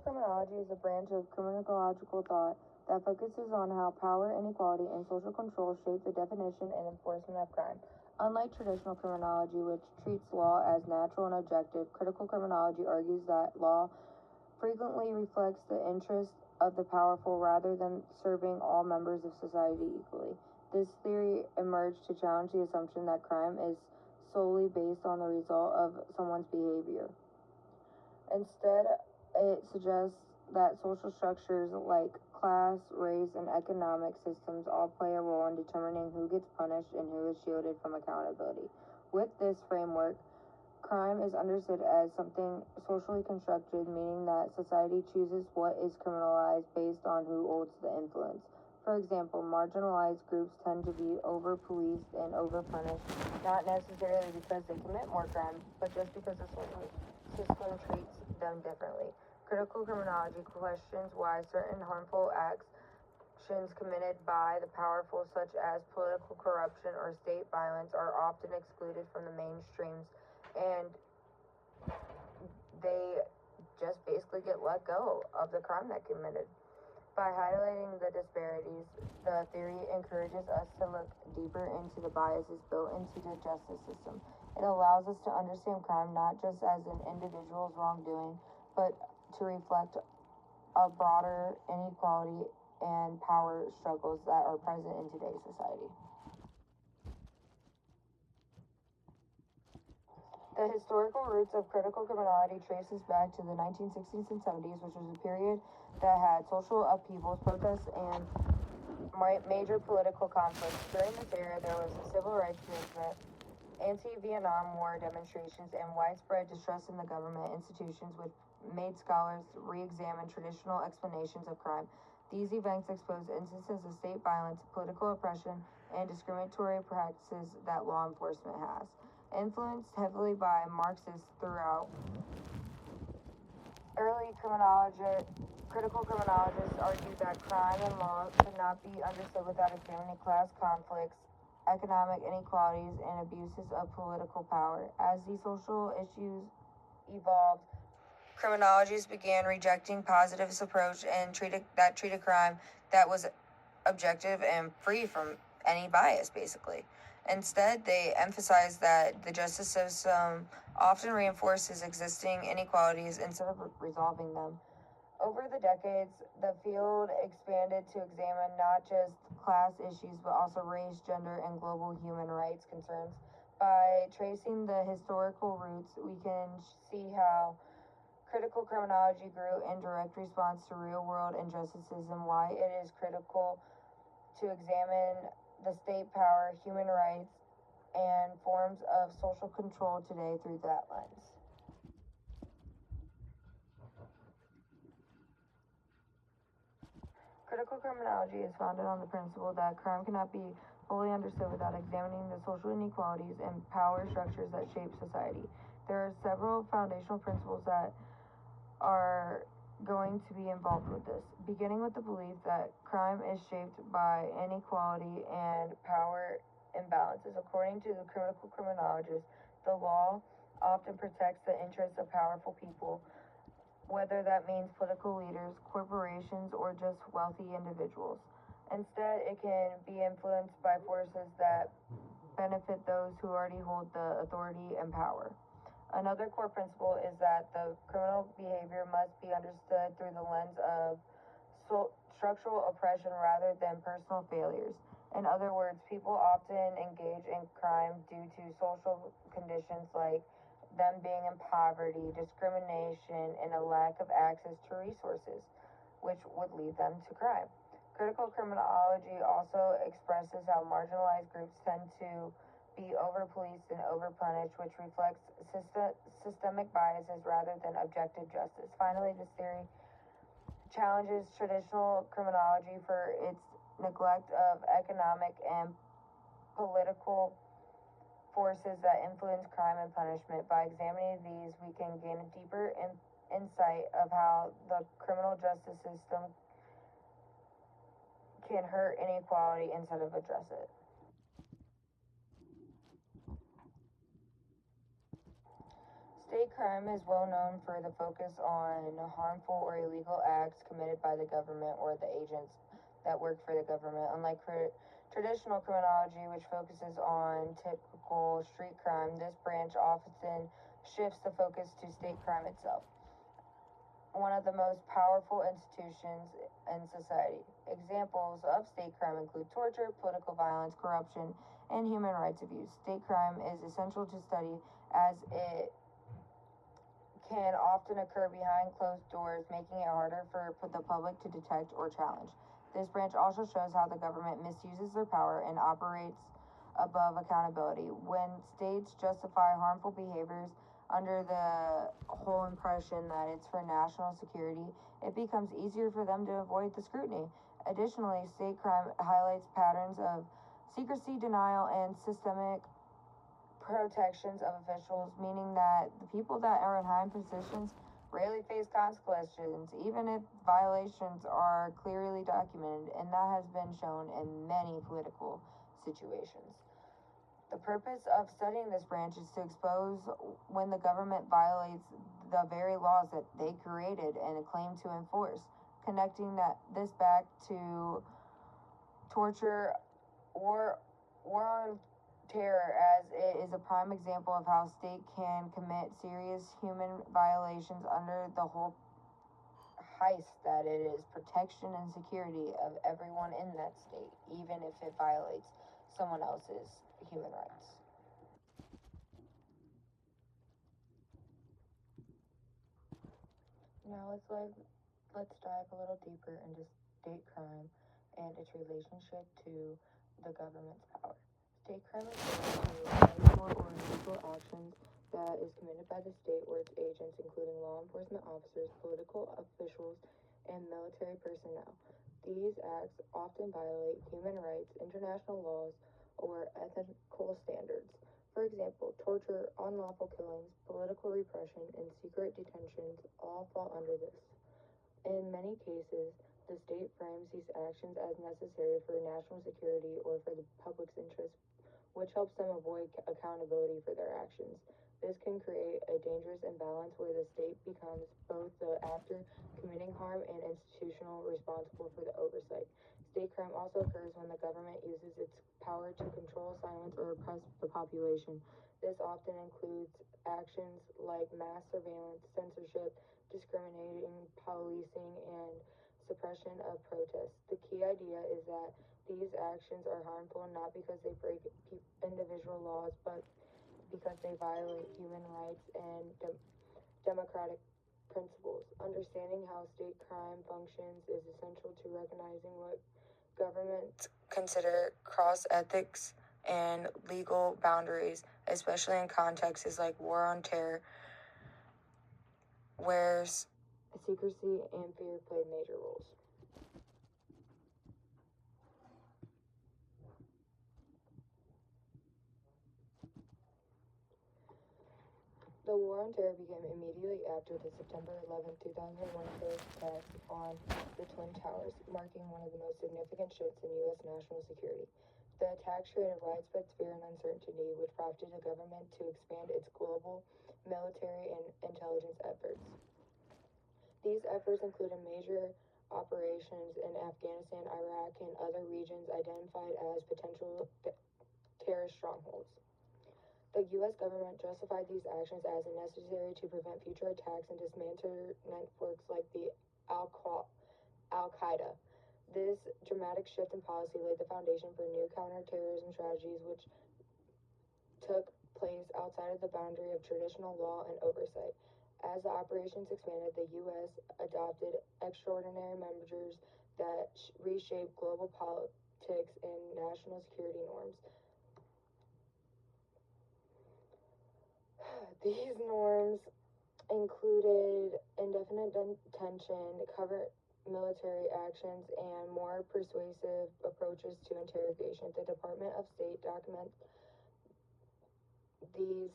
criminology is a branch of criminological thought that focuses on how power, inequality, and social control shape the definition and enforcement of crime. Unlike traditional criminology, which treats law as natural and objective, critical criminology argues that law frequently reflects the interests of the powerful rather than serving all members of society equally. This theory emerged to challenge the assumption that crime is solely based on the result of someone's behavior. Instead, it suggests that social structures like class, race, and economic systems all play a role in determining who gets punished and who is shielded from accountability. With this framework, crime is understood as something socially constructed, meaning that society chooses what is criminalized based on who holds the influence. For example, marginalized groups tend to be over-policed and over-punished, not necessarily because they commit more crime, but just because the social system treats them differently. Critical criminology questions why certain harmful actions committed by the powerful, such as political corruption or state violence, are often excluded from the mainstreams, and they just basically get let go of the crime that committed. By highlighting the disparities, the theory encourages us to look deeper into the biases built into the justice system. It allows us to understand crime not just as an individual's wrongdoing, but to reflect a broader inequality and power struggles that are present in today's society. The historical roots of critical criminology traces back to the 1960s and 70s, which was a period that had social upheavals, protests, and major political conflicts. During this era, there was a civil rights movement, anti-Vietnam War demonstrations, and widespread distrust in the government institutions, which made scholars re-examine traditional explanations of crime. These events exposed instances of state violence, political oppression, and discriminatory practices that law enforcement has. Influenced heavily by Marxists throughout, early critical criminologists argued that crime and law could not be understood without examining class conflicts, economic inequalities, and abuses of political power. As these social issues evolved, criminologists began rejecting positivist approach and treated crime that was objective and free from any bias, basically. Instead, they emphasized that the justice system often reinforces existing inequalities instead of resolving them. Over the decades, the field expanded to examine not just class issues, but also race, gender, and global human rights concerns. By tracing the historical roots, we can see how critical criminology grew in direct response to real-world injustices and why it is critical to examine the state power, human rights, and forms of social control today through that lens. Critical criminology is founded on the principle that crime cannot be fully understood without examining the social inequalities and power structures that shape society. There are several foundational principles that are going to be involved with this, beginning with the belief that crime is shaped by inequality and power imbalances. According to the critical criminologists, the law often protects the interests of powerful people, whether that means political leaders, corporations, or just wealthy individuals. Instead, it can be influenced by forces that benefit those who already hold the authority and power. Another core principle is that the criminal behavior must be understood through the lens of structural oppression rather than personal failures. In other words, people often engage in crime due to social conditions like them being in poverty, discrimination, and a lack of access to resources, which would lead them to crime. Critical criminology also expresses how marginalized groups tend to be over-policed and over-punished, which reflects systemic biases rather than objective justice. Finally, this theory challenges traditional criminology for its neglect of economic and political forces that influence crime and punishment. By examining these, we can gain a deeper insight of how the criminal justice system can hurt inequality instead of address it. State crime is well known for the focus on harmful or illegal acts committed by the government or the agents that work for the government. Unlike traditional criminology, which focuses on typical street crime, this branch often shifts the focus to state crime itself, one of the most powerful institutions in society. Examples of state crime include torture, political violence, corruption, and human rights abuse. State crime is essential to study as it can often occur behind closed doors, making it harder for the public to detect or challenge. This branch also shows how the government misuses their power and operates above accountability. When states justify harmful behaviors under the whole impression that it's for national security, it becomes easier for them to avoid the scrutiny. Additionally, state crime highlights patterns of secrecy, denial, and systemic protections of officials, meaning that the people that are in high positions rarely face consequences, even if violations are clearly documented, and that has been shown in many political situations. The purpose of studying this branch is to expose when the government violates the very laws that they created and claim to enforce, connecting this back to torture or on terror, as it is a prime example of how state can commit serious human violations under the whole heist that it is protection and security of everyone in that state, even if it violates someone else's human rights. Now let's dive a little deeper into state crime and its relationship to the government's power. State crime refers to harmful or illegal actions that is committed by the state or its agents, including law enforcement officers, political officials, and military personnel. These acts often violate human rights, international laws, or ethical standards. For example, torture, unlawful killings, political repression, and secret detentions all fall under this. In many cases, the state frames these actions as necessary for national security or for the public's interest, which helps them avoid accountability for their actions. This can create a dangerous imbalance where the state becomes both the actor committing harm and institutional responsible for the oversight. State crime also occurs when the government uses its power to control, silence, or oppress the population. This often includes actions like mass surveillance, censorship, discriminating policing, and suppression of protests. The key idea is that these actions are harmful not because they break individual laws, but because they violate human rights and democratic principles. Understanding how state crime functions is essential to recognizing what governments consider cross ethics and legal boundaries, especially in contexts like war on terror, where secrecy and fear play major roles. The War on Terror began immediately after the September 11, 2001 terrorist attacks on the Twin Towers, marking one of the most significant shifts in U.S. national security. The attacks created widespread fear and uncertainty, which prompted the government to expand its global military and intelligence efforts. These efforts included major operations in Afghanistan, Iraq, and other regions identified as potential terrorist strongholds. The U.S. government justified these actions as necessary to prevent future attacks and dismantle networks like the Al-Qaeda. This dramatic shift in policy laid the foundation for new counterterrorism strategies, which took place outside of the boundary of traditional law and oversight. As the operations expanded, the U.S. adopted extraordinary measures that reshaped global politics and national security norms. These norms included indefinite detention, covert military actions, and more persuasive approaches to interrogation. The Department of State documents these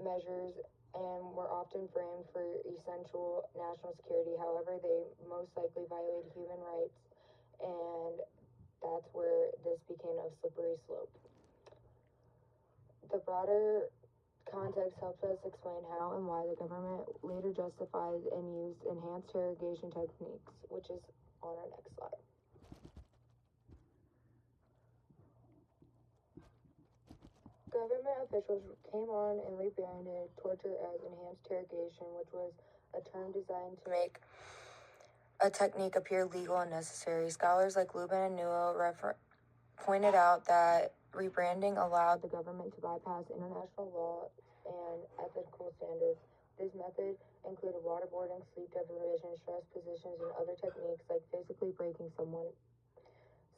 measures and were often framed for essential national security. However, they most likely violated human rights, and that's where this became a slippery slope. The broader context helps us explain how and why the government later justified and used enhanced interrogation techniques, which is on our next slide. Government officials came on and rebranded torture as enhanced interrogation, which was a term designed to make a technique appear legal and necessary. Scholars like Lubin and Newell pointed out that rebranding allowed the government to bypass international law and ethical standards. This method included waterboarding, sleep deprivation, stress positions, and other techniques like physically breaking someone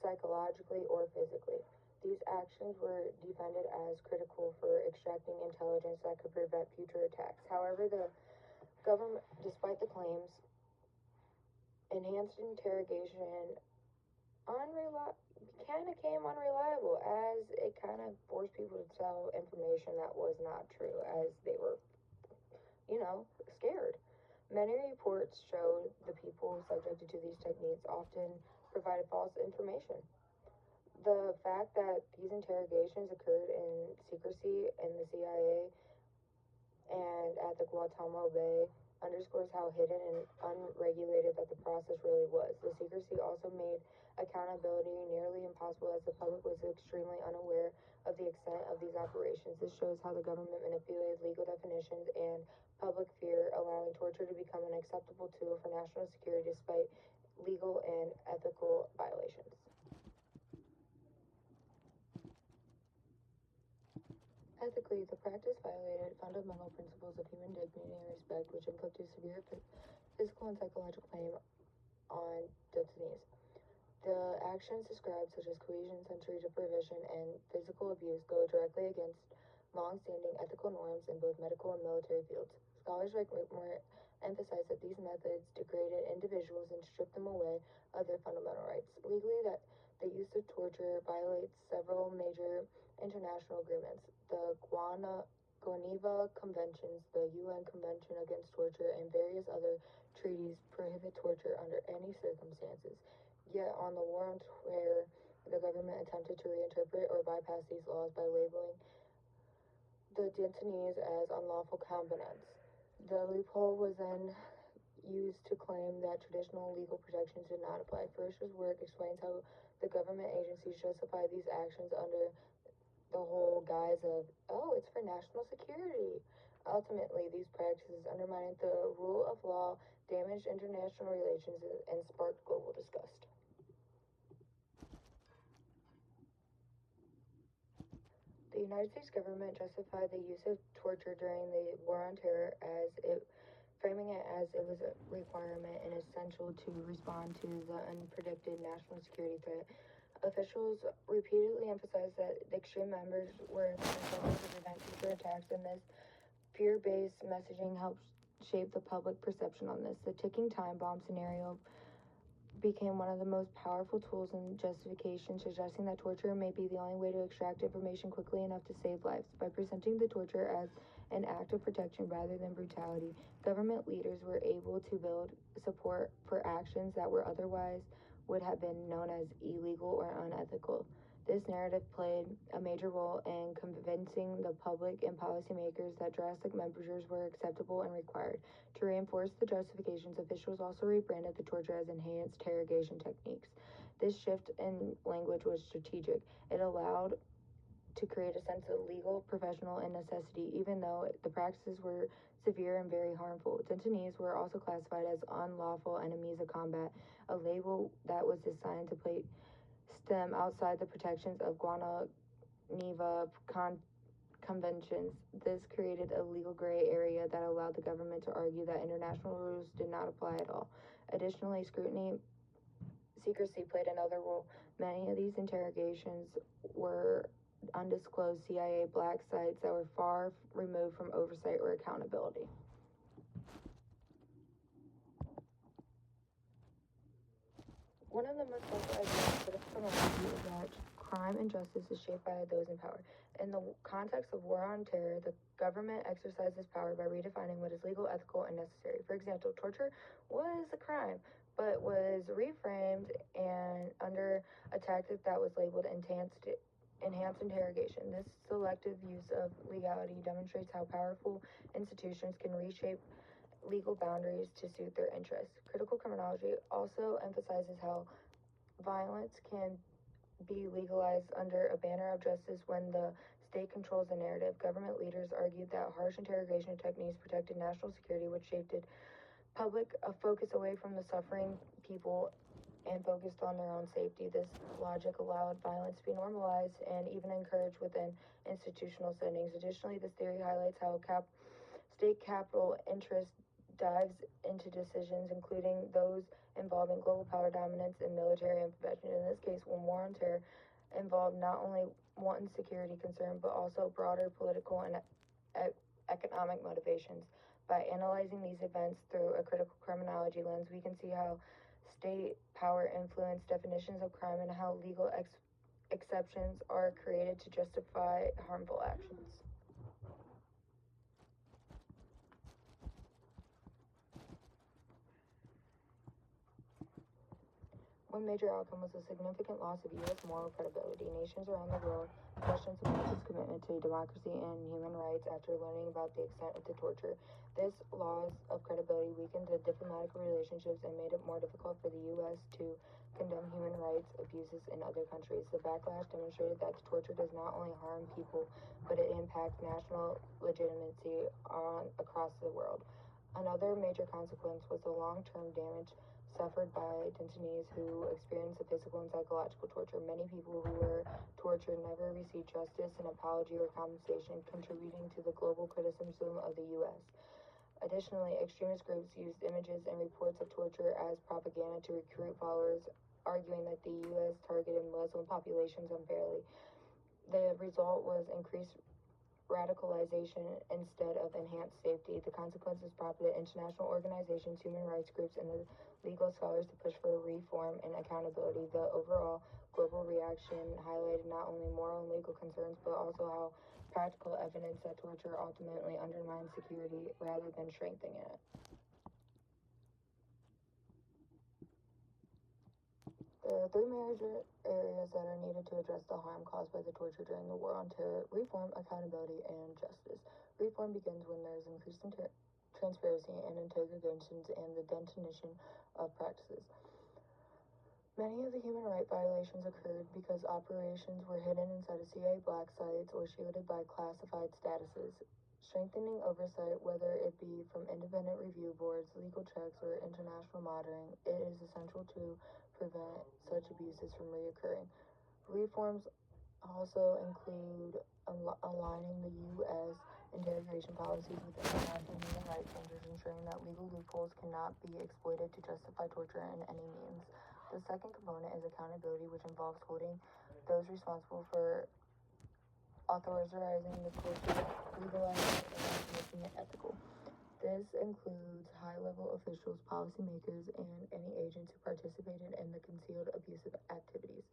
psychologically or physically. These actions were defended as critical for extracting intelligence that could prevent future attacks. However, the government, despite the claims, enhanced interrogation kind of came unreliable, as it kind of forced people to tell information that was not true, as they were, scared. Many reports showed the people subjected to these techniques often provided false information. The fact that these interrogations occurred in secrecy in the CIA and at the Guantanamo Bay underscores how hidden and unregulated that the process really was. The secrecy also made accountability nearly impossible, as the public was extremely unaware of the extent of these operations. This shows how the government manipulated legal definitions and public fear, allowing torture to become an acceptable tool for national security despite legal and ethical violations. Ethically, the practice violated fundamental principles of human dignity and respect, which inflicted severe physical and psychological pain on detainees. The actions described, such as coercion, sensory deprivation, and physical abuse, go directly against long-standing ethical norms in both medical and military fields. Scholars like Whitmore emphasize that these methods degraded individuals and stripped them away of their fundamental rights. Legally, that the use of torture violates several major international agreements. The Geneva Conventions, the UN Convention Against Torture, and various other treaties prohibit torture under any circumstances. Yet on the War on Terror, the government attempted to reinterpret or bypass these laws by labeling the detainees as unlawful combatants. The loophole was then used to claim that traditional legal protections did not apply. Furcher's work explains how the government agencies justify these actions under the whole guise of, it's for national security. Ultimately, these practices undermined the rule of law, damaged international relations, and sparked global disgust. The United States government justified the use of torture during the War on Terror framing it as it was a requirement and essential to respond to the unpredicted national security threat. Officials repeatedly emphasized that the extreme members were intended to prevent future attacks, and this fear-based messaging helped shape the public perception on this. The ticking time bomb scenario became one of the most powerful tools in justification, suggesting that torture may be the only way to extract information quickly enough to save lives. By presenting the torture as an act of protection rather than brutality, government leaders were able to build support for actions that were otherwise would have been known as illegal or unethical. This narrative played a major role in convincing the public and policymakers that drastic measures were acceptable and required. To reinforce the justifications, officials also rebranded the torture as enhanced interrogation techniques. This shift in language was strategic. It allowed to create a sense of legal, professional, and necessity, even though the practices were severe and very harmful. Detainees were also classified as unlawful enemies of combat, a label that was designed to place them outside the protections of Geneva Conventions. This created a legal gray area that allowed the government to argue that international rules did not apply at all. Additionally, secrecy played another role. Many of these interrogations were undisclosed CIA black sites that were far removed from oversight or accountability. One of the most central ideas of criminology is that crime and justice is shaped by those in power. In the context of war on terror, the government exercises power by redefining what is legal, ethical, and necessary. For example, torture was a crime, but was reframed and under a tactic that was labeled enhanced Enhanced interrogation. This selective use of legality demonstrates how powerful institutions can reshape legal boundaries to suit their interests. Critical criminology also emphasizes how violence can be legalized under a banner of justice when the state controls the narrative. Government leaders argued that harsh interrogation techniques protected national security, which shifted public focus away from the suffering people and focused on their own safety. This logic allowed violence to be normalized and even encouraged within institutional settings. Additionally, this theory highlights how state capital interest dives into decisions, including those involving global power dominance and military intervention. In this case, when war on terror involved not only one security concern but also broader political and economic motivations. By analyzing these events through a critical criminology lens, we can see how state power influenced definitions of crime and how legal exceptions are created to justify harmful actions. One major outcome was a significant loss of U.S. moral credibility. Nations around the world questioned America's commitment to democracy and human rights after learning about the extent of the torture. This loss of credibility weakened the diplomatic relationships and made it more difficult for the U.S. to condemn human rights abuses in other countries. The backlash demonstrated that torture does not only harm people, but it impacts national legitimacy across the world. Another major consequence was the long-term damage suffered by detainees who experienced the physical and psychological torture. Many people who were tortured never received justice, an apology, or compensation, contributing to the global criticism of the U.S. Additionally, extremist groups used images and reports of torture as propaganda to recruit followers, arguing that the U.S. targeted Muslim populations unfairly. The result was increased radicalization instead of enhanced safety. The consequences prompted international organizations, human rights groups, and the legal scholars to push for reform and accountability. The overall global reaction highlighted not only moral and legal concerns, but also how practical evidence that torture ultimately undermines security rather than strengthening it. There are three major areas that are needed to address the harm caused by the torture during the war on terror: reform, accountability, and justice. Reform begins when there is increased transparency and interrogations and the definition of practices. Many of the human rights violations occurred because operations were hidden inside of CIA black sites or shielded by classified statuses. Strengthening oversight, whether it be from independent review boards, legal checks, or international monitoring, it is essential to prevent such abuses from reoccurring. Reforms also include aligning the U.S. interrogation policies with international human rights standards, ensuring that legal loopholes cannot be exploited to justify torture in any means. The second component is accountability, which involves holding those responsible for authorizing the torture, legalizing it, and making it ethical. This includes high-level officials, policymakers, and any agents who participated in the concealed abusive activities.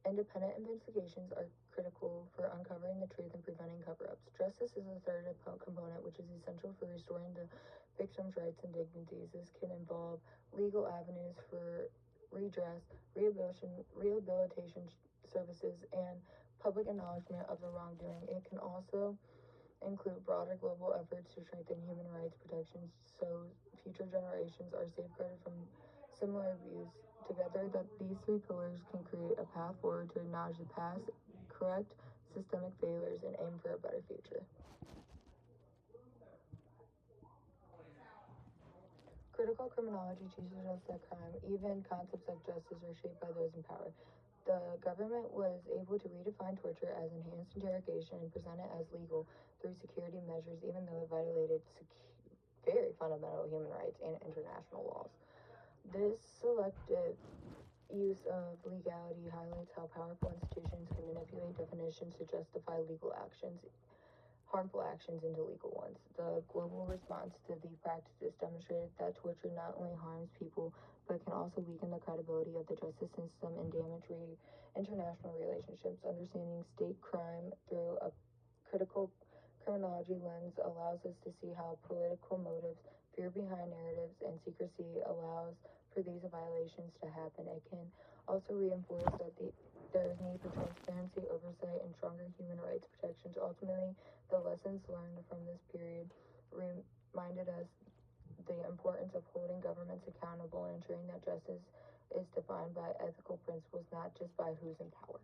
Independent investigations are critical for uncovering the truth and preventing cover-ups. Justice is the third component, which is essential for restoring the victim's rights and dignities. This can involve legal avenues for redress, rehabilitation services, and public acknowledgement of the wrongdoing. It can also include broader global efforts to strengthen human rights protections so future generations are safeguarded from similar abuse. Together, these three pillars can create a path forward to acknowledge the past, correct systemic failures, and aim for a better future. Critical criminology teaches us that crime, even concepts of justice, are shaped by those in power. The government was able to redefine torture as enhanced interrogation and present it as legal through security measures, even though it violated very fundamental human rights and international laws. This selective use of legality highlights how powerful institutions can manipulate definitions to justify harmful actions into legal ones. The global response to these practices demonstrated that torture not only harms people, but can also weaken the credibility of the justice system and damage international relationships. Understanding state crime through a critical criminology lens allows us to see how political motives, fear behind narratives, and secrecy allows for these violations to happen. It can also reinforced that there is need for transparency, oversight, and stronger human rights protections. Ultimately, the lessons learned from this period reminded us the importance of holding governments accountable and ensuring that justice is defined by ethical principles, not just by who's in power.